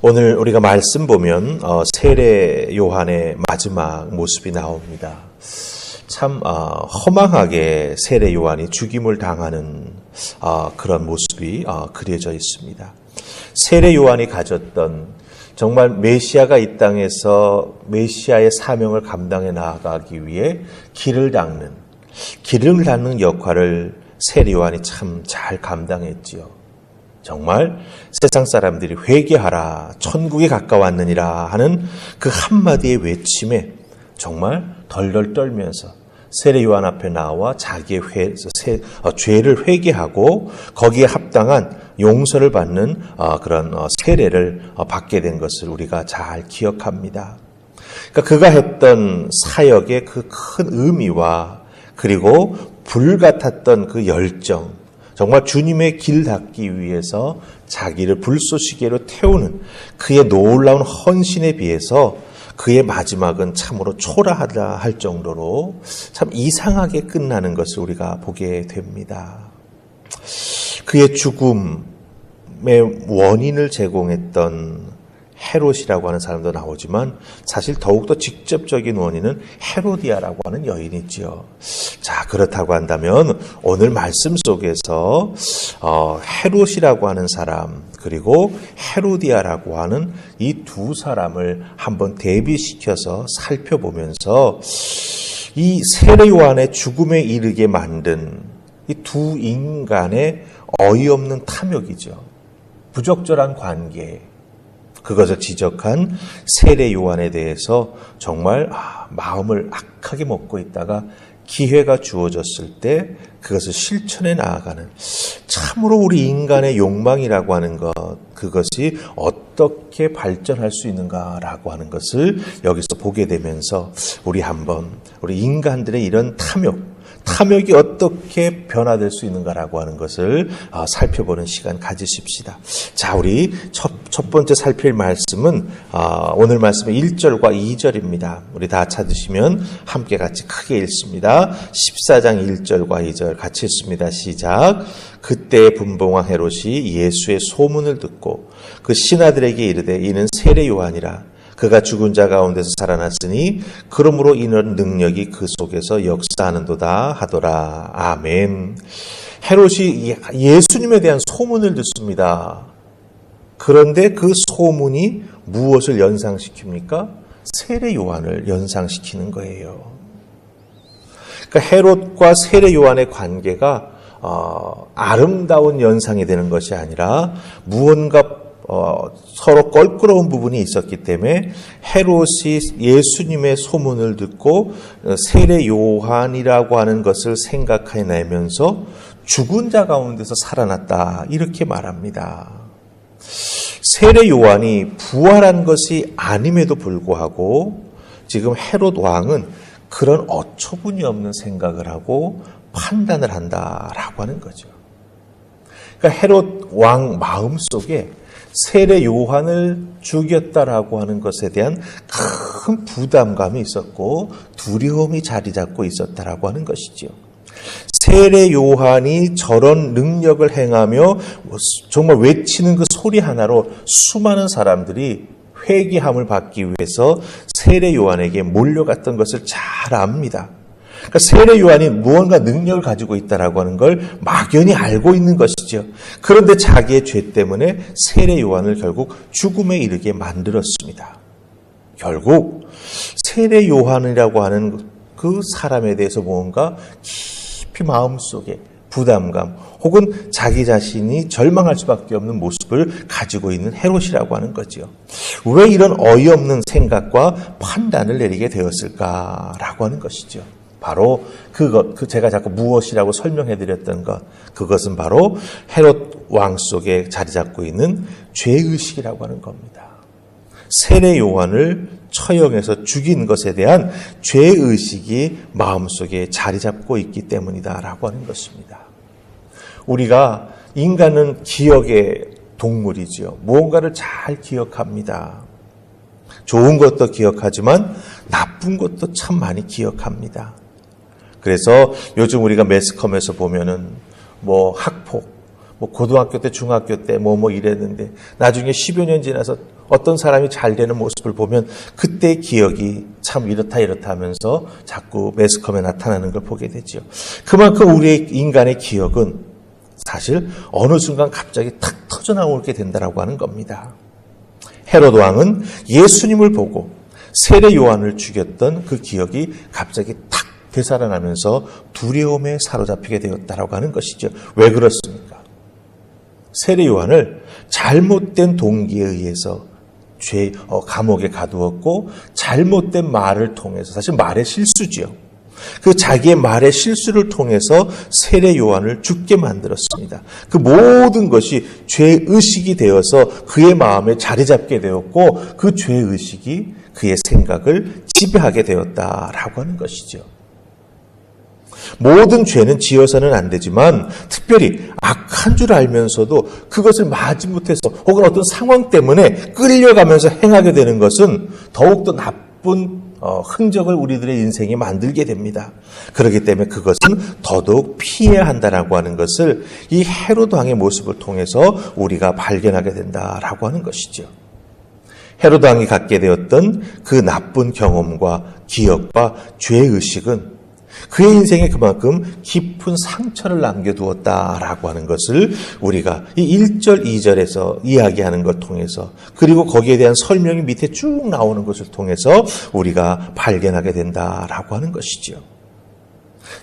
오늘 우리가 말씀 보면 세례 요한의 마지막 모습이 나옵니다. 참 허망하게 세례 요한이 죽임을 당하는 그런 모습이 그려져 있습니다. 세례 요한이 가졌던 정말 메시아가 이 땅에서 메시아의 사명을 감당해 나아가기 위해 길을 닦는 역할을 세례 요한이 참 잘 감당했지요. 정말 세상 사람들이 회개하라, 천국에 가까웠느니라 하는 그 한마디의 외침에 정말 덜덜 떨면서 세례 요한 앞에 나와 자기의 죄를 회개하고 거기에 합당한 용서를 받는 그런 세례를 받게 된 것을 우리가 잘 기억합니다. 그러니까 그가 했던 사역의 그 큰 의미와 그리고 불같았던 그 열정, 정말 주님의 길 닦기 위해서 자기를 불쏘시개로 태우는 그의 놀라운 헌신에 비해서 그의 마지막은 참으로 초라하다 할 정도로 참 이상하게 끝나는 것을 우리가 보게 됩니다. 그의 죽음의 원인을 제공했던 헤롯이라고 하는 사람도 나오지만 사실 더욱더 직접적인 원인은 헤로디아라고 하는 여인이지요. 자, 그렇다고 한다면 오늘 말씀 속에서 헤롯이라고 하는 사람 그리고 헤로디아라고 하는 이 두 사람을 한번 대비시켜서 살펴보면서 이 세례 요한의 죽음에 이르게 만든 이 두 인간의 어이없는 탐욕이죠. 부적절한 관계, 그것을 지적한 세례 요한에 대해서 정말 마음을 악하게 먹고 있다가 기회가 주어졌을 때 그것을 실천해 나아가는, 참으로 우리 인간의 욕망이라고 하는 것, 그것이 어떻게 발전할 수 있는가라고 하는 것을 여기서 보게 되면서 우리 인간들의 이런 탐욕이 어떻게 변화될 수 있는가라고 하는 것을 살펴보는 시간 가지십시다. 자, 우리 첫 번째 살필 말씀은 오늘 말씀의 1절과 2절입니다. 우리 다 찾으시면 함께 같이 크게 읽습니다. 14장 1절과 2절 같이 읽습니다. 시작. 그때 분봉왕 헤롯이 예수의 소문을 듣고 그 신하들에게 이르되 이는 세례 요한이라. 그가 죽은 자 가운데서 살아났으니 그러므로 이런 능력이 그 속에서 역사하는도다 하더라. 아멘. 헤롯이 예수님에 대한 소문을 듣습니다. 그런데 그 소문이 무엇을 연상시킵니까? 세례 요한을 연상시키는 거예요. 그러니까 헤롯과 세례 요한의 관계가 아름다운 연상이 되는 것이 아니라 무언가 서로 껄끄러운 부분이 있었기 때문에 헤롯이 예수님의 소문을 듣고 세례 요한이라고 하는 것을 생각해내면서 죽은 자 가운데서 살아났다 이렇게 말합니다. 세례 요한이 부활한 것이 아님에도 불구하고 지금 헤롯 왕은 그런 어처구니 없는 생각을 하고 판단을 한다라고 하는 거죠. 그러니까 헤롯 왕 마음속에 세례 요한을 죽였다라고 하는 것에 대한 큰 부담감이 있었고 두려움이 자리 잡고 있었다라고 하는 것이지요. 세례 요한이 저런 능력을 행하며 정말 외치는 그 소리 하나로 수많은 사람들이 회개함을 받기 위해서 세례 요한에게 몰려갔던 것을 잘 압니다. 그러니까 세례 요한이 무언가 능력을 가지고 있다라고 하는 걸 막연히 알고 있는 것이죠. 그런데 자기의 죄 때문에 세례 요한을 결국 죽음에 이르게 만들었습니다. 결국 세례 요한이라고 하는 그 사람에 대해서 뭔가 깊이 마음속에 부담감 혹은 자기 자신이 절망할 수밖에 없는 모습을 가지고 있는 헤롯이라고 하는 거죠. 왜 이런 어이없는 생각과 판단을 내리게 되었을까라고 하는 것이죠. 바로 제가 자꾸 무엇이라고 설명해드렸던 것, 그것은 바로 헤롯 왕 속에 자리 잡고 있는 죄의식이라고 하는 겁니다. 세례 요한을 처형해서 죽인 것에 대한 죄의식이 마음속에 자리 잡고 있기 때문이다라고 하는 것입니다. 우리가 인간은 기억의 동물이지요. 무언가를 잘 기억합니다. 좋은 것도 기억하지만 나쁜 것도 참 많이 기억합니다. 그래서 요즘 우리가 매스컴에서 보면은 학폭, 고등학교 때, 중학교 때 이랬는데 나중에 10여 년 지나서 어떤 사람이 잘 되는 모습을 보면 그때의 기억이 참 이렇다 하면서 자꾸 매스컴에 나타나는 걸 보게 되죠. 그만큼 우리의 인간의 기억은 사실 어느 순간 갑자기 탁 터져나오게 된다라고 하는 겁니다. 헤롯 왕은 예수님을 보고 세례 요한을 죽였던 그 기억이 갑자기 탁 되살아나면서 두려움에 사로잡히게 되었다라고 하는 것이죠. 왜 그렇습니까? 세례 요한을 잘못된 동기에 의해서 감옥에 가두었고 잘못된 말을 통해서, 사실 말의 실수지요. 그 자기의 말의 실수를 통해서 세례 요한을 죽게 만들었습니다. 그 모든 것이 죄의식이 되어서 그의 마음에 자리 잡게 되었고 그 죄의식이 그의 생각을 지배하게 되었다라고 하는 것이죠. 모든 죄는 지어서는 안 되지만 특별히 악한 줄 알면서도 그것을 마지못해서 혹은 어떤 상황 때문에 끌려가면서 행하게 되는 것은 더욱더 나쁜 흔적을 우리들의 인생에 만들게 됩니다. 그렇기 때문에 그것은 더더욱 피해야 한다라고 하는 것을 이 헤롯 왕의 모습을 통해서 우리가 발견하게 된다라고 하는 것이죠. 헤롯 왕이 갖게 되었던 그 나쁜 경험과 기억과 죄의식은 그의 인생에 그만큼 깊은 상처를 남겨두었다라고 하는 것을 우리가 이 1절, 2절에서 이야기하는 것 통해서, 그리고 거기에 대한 설명이 밑에 쭉 나오는 것을 통해서 우리가 발견하게 된다라고 하는 것이죠.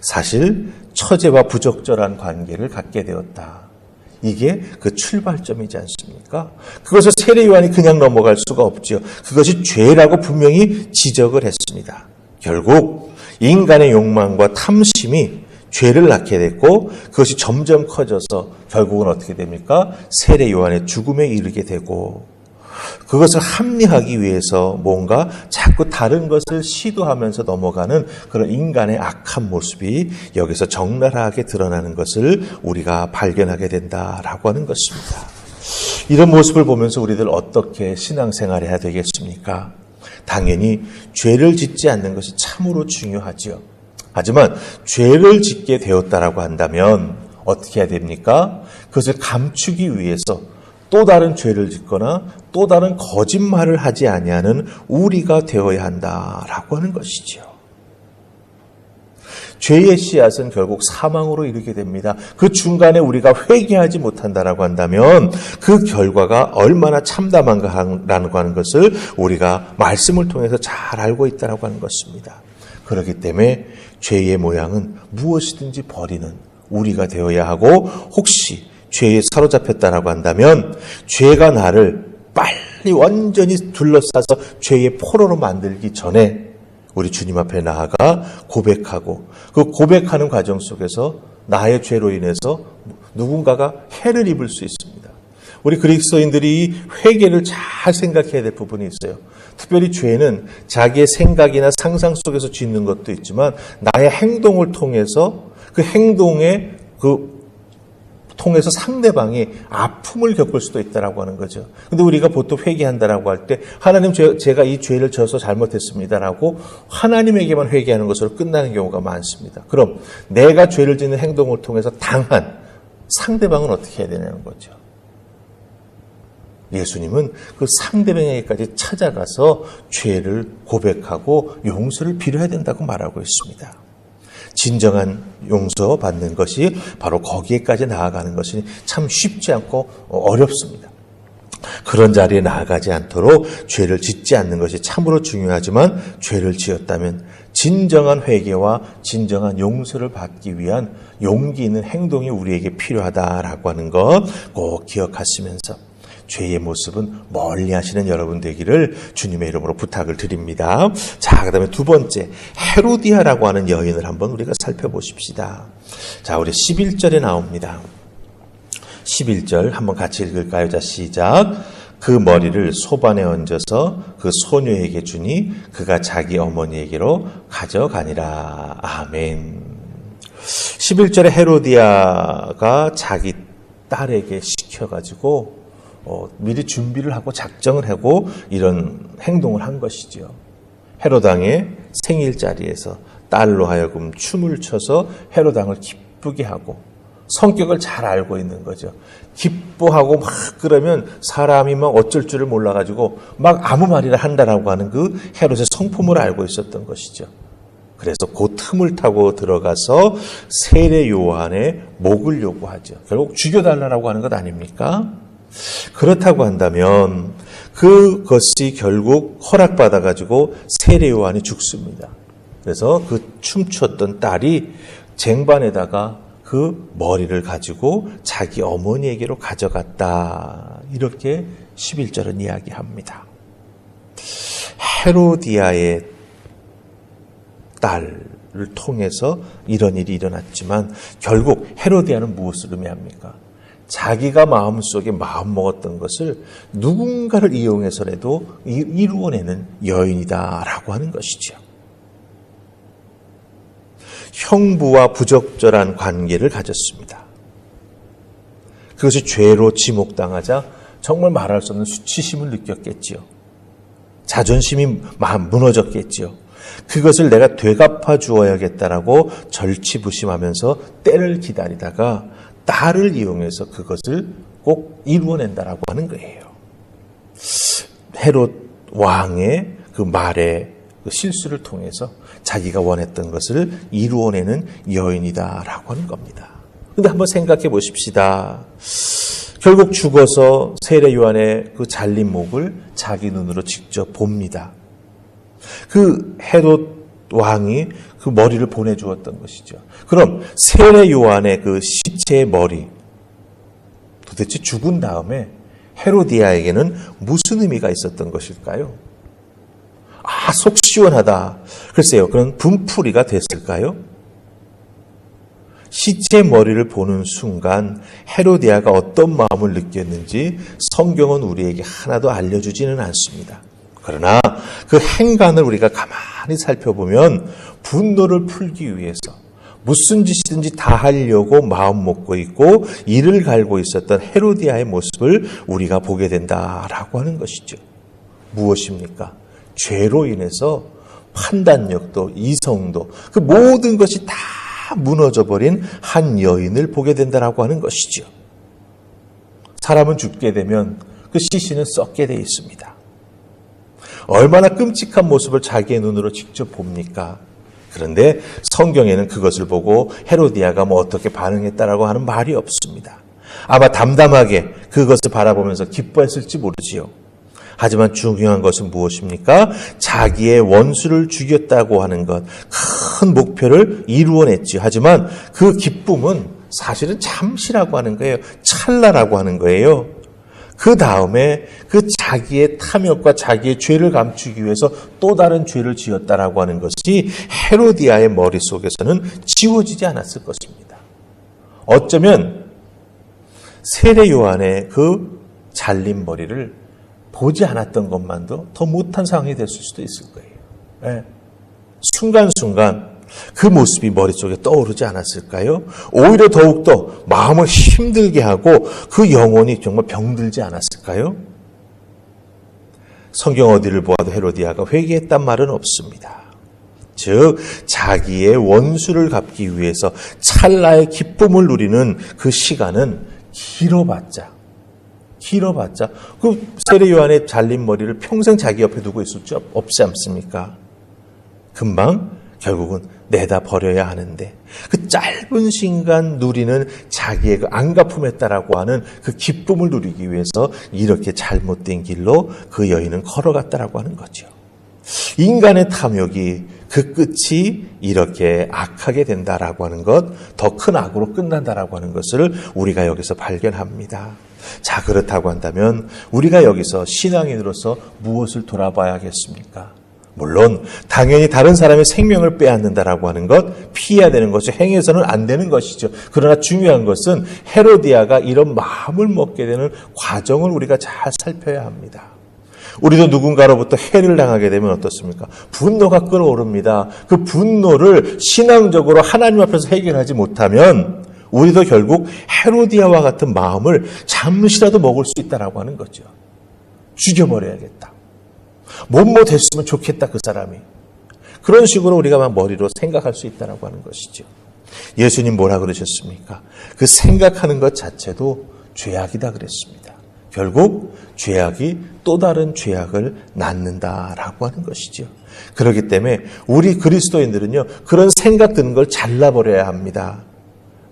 사실 처제와 부적절한 관계를 갖게 되었다. 이게 그 출발점이지 않습니까? 그것을 세례 요한이 그냥 넘어갈 수가 없죠. 그것이 죄라고 분명히 지적을 했습니다. 결국 인간의 욕망과 탐심이 죄를 낳게 됐고 그것이 점점 커져서 결국은 어떻게 됩니까? 세례 요한의 죽음에 이르게 되고, 그것을 합리하기 위해서 뭔가 자꾸 다른 것을 시도하면서 넘어가는 그런 인간의 악한 모습이 여기서 적나라하게 드러나는 것을 우리가 발견하게 된다라고 하는 것입니다. 이런 모습을 보면서 우리들 어떻게 신앙생활을 해야 되겠습니까? 당연히 죄를 짓지 않는 것이 참으로 중요하지요. 하지만 죄를 짓게 되었다라고 한다면 어떻게 해야 됩니까? 그것을 감추기 위해서 또 다른 죄를 짓거나 또 다른 거짓말을 하지 아니하는 우리가 되어야 한다라고 하는 것이지요. 죄의 씨앗은 결국 사망으로 이르게 됩니다. 그 중간에 우리가 회개하지 못한다라고 한다면 그 결과가 얼마나 참담한가라는 하는 것을 우리가 말씀을 통해서 잘 알고 있다라고 하는 것입니다. 그렇기 때문에 죄의 모양은 무엇이든지 버리는 우리가 되어야 하고, 혹시 죄에 사로잡혔다라고 한다면 죄가 나를 빨리 완전히 둘러싸서 죄의 포로로 만들기 전에 우리 주님 앞에 나아가 고백하고, 그 고백하는 과정 속에서 나의 죄로 인해서 누군가가 해를 입을 수 있습니다. 우리 그리스도인들이 회개를 잘 생각해야 될 부분이 있어요. 특별히 죄는 자기의 생각이나 상상 속에서 짓는 것도 있지만 나의 행동을 통해서 그 행동에 통해서 상대방이 아픔을 겪을 수도 있다라고 하는 거죠. 근데 우리가 보통 회개한다라고 할 때 하나님, 제가 이 죄를 져서 잘못했습니다라고 하나님에게만 회개하는 것으로 끝나는 경우가 많습니다. 그럼 내가 죄를 짓는 행동을 통해서 당한 상대방은 어떻게 해야 되냐는 거죠. 예수님은 그 상대방에게까지 찾아가서 죄를 고백하고 용서를 빌어야 된다고 말하고 있습니다. 진정한 용서받는 것이 바로 거기에까지 나아가는 것이 참 쉽지 않고 어렵습니다. 그런 자리에 나아가지 않도록 죄를 짓지 않는 것이 참으로 중요하지만, 죄를 지었다면 진정한 회개와 진정한 용서를 받기 위한 용기 있는 행동이 우리에게 필요하다라고 하는 것 꼭 기억하시면서 죄의 모습은 멀리 하시는 여러분 되기를 주님의 이름으로 부탁을 드립니다. 자, 그 다음에 두 번째, 헤로디아라고 하는 여인을 한번 우리가 살펴보십시다. 자, 우리 11절에 나옵니다. 11절 한번 같이 읽을까요? 자, 시작. 그 머리를 소반에 얹어서 그 소녀에게 주니 그가 자기 어머니에게로 가져가니라. 아멘. 11절에 헤로디아가 자기 딸에게 시켜가지고 미리 준비를 하고 작정을 하고 이런 행동을 한 것이죠. 헤롯 왕의 생일 자리에서 딸로 하여금 춤을 춰서 헤롯 왕을 기쁘게 하고 성격을 잘 알고 있는 거죠. 기뻐하고 막 그러면 사람이 막 어쩔 줄을 몰라가지고 막 아무 말이나 한다라고 하는 그 헤롯의 성품을 알고 있었던 것이죠. 그래서 그 틈을 타고 들어가서 세례 요한의 목을 요구하죠. 결국 죽여달라고 하는 것 아닙니까? 그렇다고 한다면 그것이 결국 허락받아가지고 세례 요한이 죽습니다. 그래서 그 춤췄던 딸이 쟁반에다가 그 머리를 가지고 자기 어머니에게로 가져갔다. 이렇게 11절은 이야기합니다. 헤로디아의 딸을 통해서 이런 일이 일어났지만 결국 헤로디아는 무엇을 의미합니까? 자기가 마음속에 마음먹었던 것을 누군가를 이용해서라도 이루어내는 여인이다라고 하는 것이죠. 형부와 부적절한 관계를 가졌습니다. 그것이 죄로 지목당하자 정말 말할 수 없는 수치심을 느꼈겠지요. 자존심이 무너졌겠지요. 그것을 내가 되갚아 주어야겠다라고 절치부심하면서 때를 기다리다가 딸을 이용해서 그것을 꼭 이루어낸다라고 하는 거예요. 헤롯 왕의 그 말에 그 실수를 통해서 자기가 원했던 것을 이루어내는 여인이다라고 하는 겁니다. 그런데 한번 생각해 보십시다. 결국 죽어서 세례 요한의 그 잘린 목을 자기 눈으로 직접 봅니다. 그 헤롯 왕이 그 머리를 보내주었던 것이죠. 그럼 세례 요한의 그 시체의 머리, 도대체 죽은 다음에 헤로디아에게는 무슨 의미가 있었던 것일까요? 속 시원하다. 글쎄요, 그런 분풀이가 됐을까요? 시체 머리를 보는 순간 헤로디아가 어떤 마음을 느꼈는지 성경은 우리에게 하나도 알려주지는 않습니다. 그러나 그 행간을 우리가 가만히 살펴보면 분노를 풀기 위해서 무슨 짓이든지 다 하려고 마음 먹고 있고 이를 갈고 있었던 헤로디아의 모습을 우리가 보게 된다라고 하는 것이죠. 무엇입니까? 죄로 인해서 판단력도 이성도 그 모든 것이 다 무너져버린 한 여인을 보게 된다라고 하는 것이죠. 사람은 죽게 되면 그 시신은 썩게 돼 있습니다. 얼마나 끔찍한 모습을 자기의 눈으로 직접 봅니까? 그런데 성경에는 그것을 보고 헤로디아가 어떻게 반응했다라고 하는 말이 없습니다. 아마 담담하게 그것을 바라보면서 기뻐했을지 모르지요. 하지만 중요한 것은 무엇입니까? 자기의 원수를 죽였다고 하는 것, 큰 목표를 이루어냈지요. 하지만 그 기쁨은 사실은 잠시라고 하는 거예요. 찰나라고 하는 거예요. 그 다음에 그 자기의 탐욕과 자기의 죄를 감추기 위해서 또 다른 죄를 지었다라고 하는 것이 헤로디아의 머릿속에서는 지워지지 않았을 것입니다. 어쩌면 세례 요한의 그 잘린 머리를 보지 않았던 것만도 더 못한 상황이 됐을 수도 있을 거예요. 네. 순간순간 그 모습이 머릿속에 떠오르지 않았을까요? 오히려 더욱더 마음을 힘들게 하고 그 영혼이 정말 병들지 않았을까요? 성경 어디를 보아도 헤로디아가 회개했단 말은 없습니다. 즉 자기의 원수를 갚기 위해서 찰나의 기쁨을 누리는 그 시간은 길어봤자 그 세례 요한의 잘린 머리를 평생 자기 옆에 두고 있을 수 없지 않습니까? 금방 결국은 내다 버려야 하는데 그 짧은 시간 누리는 자기의 그 안갚음했다라고 하는 그 기쁨을 누리기 위해서 이렇게 잘못된 길로 그 여인은 걸어갔다라고 하는 거죠. 인간의 탐욕이 그 끝이 이렇게 악하게 된다라고 하는 것, 더 큰 악으로 끝난다라고 하는 것을 우리가 여기서 발견합니다. 자, 그렇다고 한다면 우리가 여기서 신앙인으로서 무엇을 돌아봐야겠습니까? 물론 당연히 다른 사람의 생명을 빼앗는다라고 하는 것, 피해야 되는 것이 행해서는 안 되는 것이죠. 그러나 중요한 것은 헤로디아가 이런 마음을 먹게 되는 과정을 우리가 잘 살펴야 합니다. 우리도 누군가로부터 해를 당하게 되면 어떻습니까? 분노가 끓어오릅니다. 그 분노를 신앙적으로 하나님 앞에서 해결하지 못하면 우리도 결국 헤로디아와 같은 마음을 잠시라도 먹을 수 있다라고 하는 거죠. 죽여버려야겠다. 못했으면 좋겠다, 그 사람이. 그런 식으로 우리가 막 머리로 생각할 수 있다라고 하는 것이죠. 예수님 뭐라 그러셨습니까? 그 생각하는 것 자체도 죄악이다 그랬습니다. 결국 죄악이 또 다른 죄악을 낳는다라고 하는 것이죠. 그렇기 때문에 우리 그리스도인들은요, 그런 생각 드는 걸 잘라버려야 합니다.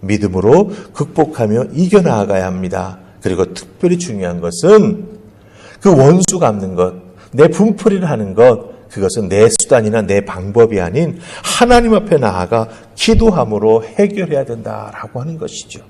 믿음으로 극복하며 이겨나가야 합니다. 그리고 특별히 중요한 것은 그 원수 갚는 것, 내 분풀이를 하는 것, 그것은 내 수단이나 내 방법이 아닌 하나님 앞에 나아가 기도함으로 해결해야 된다라고 하는 것이죠.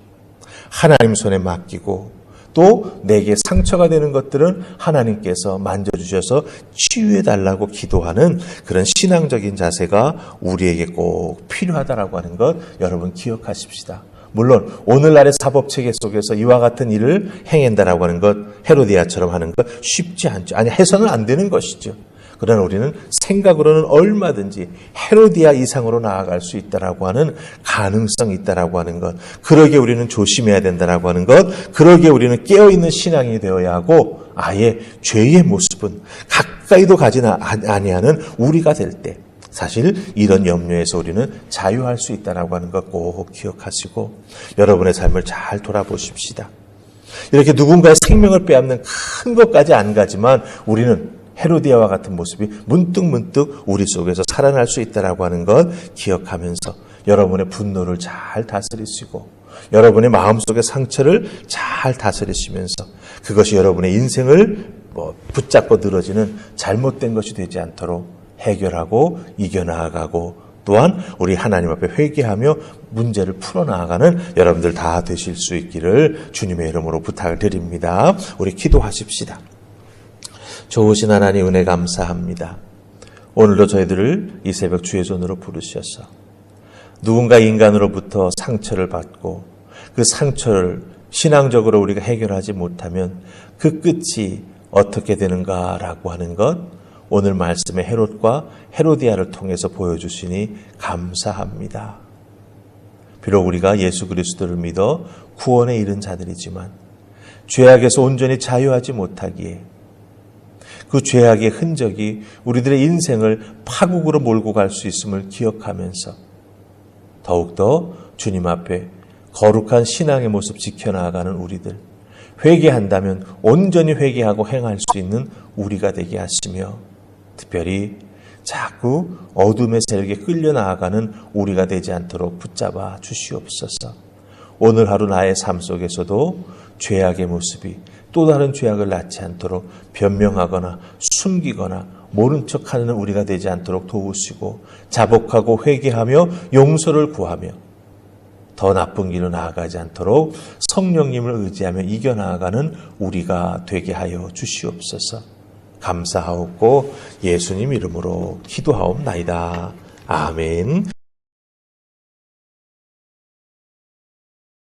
하나님 손에 맡기고 또 내게 상처가 되는 것들은 하나님께서 만져주셔서 치유해달라고 기도하는 그런 신앙적인 자세가 우리에게 꼭 필요하다라고 하는 것 여러분 기억하십시다. 물론 오늘날의 사법체계 속에서 이와 같은 일을 행한다라고 하는 것, 헤로디아처럼 하는 것 쉽지 않죠. 아니, 해서는 안 되는 것이죠. 그러나 우리는 생각으로는 얼마든지 헤로디아 이상으로 나아갈 수 있다라고 하는 가능성이 있다라고 하는 것, 그러기에 우리는 조심해야 된다라고 하는 것, 그러기에 우리는 깨어있는 신앙이 되어야 하고 아예 죄의 모습은 가까이도 가지 아니하는 우리가 될 때 사실 이런 염려에서 우리는 자유할 수 있다라고 하는 것 꼭 기억하시고 여러분의 삶을 잘 돌아보십시다. 이렇게 누군가의 생명을 빼앗는 큰 것까지 안 가지만 우리는 헤로디아와 같은 모습이 문득문득 우리 속에서 살아날 수 있다라고 하는 것 기억하면서 여러분의 분노를 잘 다스리시고 여러분의 마음속의 상처를 잘 다스리시면서 그것이 여러분의 인생을 붙잡고 늘어지는 잘못된 것이 되지 않도록 해결하고 이겨나가고 또한 우리 하나님 앞에 회개하며 문제를 풀어나가는 여러분들 다 되실 수 있기를 주님의 이름으로 부탁을 드립니다. 우리 기도하십시다. 좋으신 하나님 은혜 감사합니다. 오늘도 저희들을 이 새벽 주의 손으로 부르셔서 누군가 인간으로부터 상처를 받고 그 상처를 신앙적으로 우리가 해결하지 못하면 그 끝이 어떻게 되는가라고 하는 것 오늘 말씀의 헤롯과 헤로디아를 통해서 보여주시니 감사합니다. 비록 우리가 예수 그리스도를 믿어 구원에 이른 자들이지만 죄악에서 온전히 자유하지 못하기에 그 죄악의 흔적이 우리들의 인생을 파국으로 몰고 갈 수 있음을 기억하면서 더욱더 주님 앞에 거룩한 신앙의 모습 지켜나가는 우리들, 회개한다면 온전히 회개하고 행할 수 있는 우리가 되게 하시며 특별히 자꾸 어둠의 세력에 끌려나가는 우리가 되지 않도록 붙잡아 주시옵소서. 오늘 하루 나의 삶 속에서도 죄악의 모습이 또 다른 죄악을 낳지 않도록 변명하거나 숨기거나 모른 척하는 우리가 되지 않도록 도우시고 자복하고 회개하며 용서를 구하며 더 나쁜 길로 나아가지 않도록 성령님을 의지하며 이겨나가는 우리가 되게 하여 주시옵소서. 감사하옵고 예수님 이름으로 기도하옵나이다. 아멘.